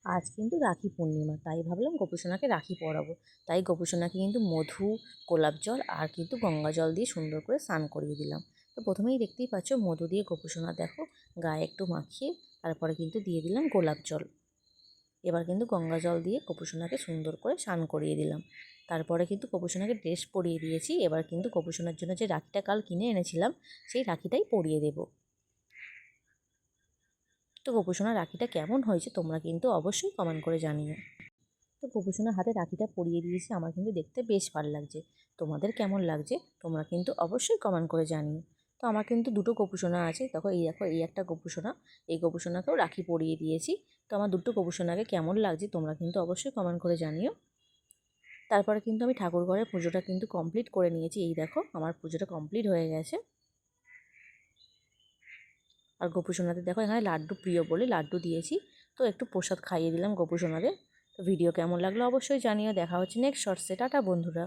আজ কিন্তু রাখি পূর্ণিমা, তাই ভাবলাম গোপুসোনাকে রাখি পরাবো। তাই গোপুসোনাকে কিন্তু মধু, গোলাপ জল আর কিন্তু গঙ্গা জল দিয়ে সুন্দর করে স্নান করিয়ে দিলাম। তো প্রথমেই দেখতেই পাচ্ছ মধু দিয়ে গোপুসোনা দেখো গায়ে একটু মাখিয়ে তারপরে কিন্তু দিয়ে দিলাম গোলাপ জল। এবার কিন্তু গঙ্গা জল দিয়ে গোপুসোনাকে সুন্দর করে স্নান করিয়ে দিলাম। তারপরে কিন্তু গোপুসোনাকে ড্রেস পরিয়ে দিয়েছি। এবার কিন্তু গোপুসোনার জন্য যে রাখিটা কাল কিনে এনেছিলাম সেই রাখিটাই পরিয়ে দেবো। তো গোপুসোনার রাখিটা কেমন হয়েছে তোমরা কিন্তু অবশ্যই কমেন্ট করে জানিও। তো গোপুসোনার হাতে রাখিটা পরিয়ে দিয়েছি, আমার কিন্তু দেখতে বেশ ভালো লাগছে। তোমাদের কেমন লাগছে তোমরা কিন্তু অবশ্যই কমেন্ট করে জানিও। তো আমার কিন্তু দুটো গোপুসোনা আছে, দেখো এই একটা গোপুসোনা, এই গোপুসোনাকেও রাখি পরিয়ে দিয়েছি। তো আমার দুটো গোপুসোনাকে কেমন লাগছে তোমরা কিন্তু অবশ্যই কমেন্ট করে জানিও। তারপরে কিন্তু আমি ঠাকুর ঘরের পুজোটা কিন্তু কমপ্লিট করে নিয়েছি। এই দেখো আমার পুজোটা কমপ্লিট হয়ে গেছে। আর গোপুসোনাদের দেখো এখানে লাড্ডু প্রিয় বলে লাড্ডু দিয়েছি। তো একটু প্রসাদ খাইয়ে দিলাম গোপুসোনাদের। তো ভিডিও কেমন লাগলো অবশ্যই জানিও। দেখা হচ্ছে নেক্সট শর্টসে। টাটা বন্ধুরা।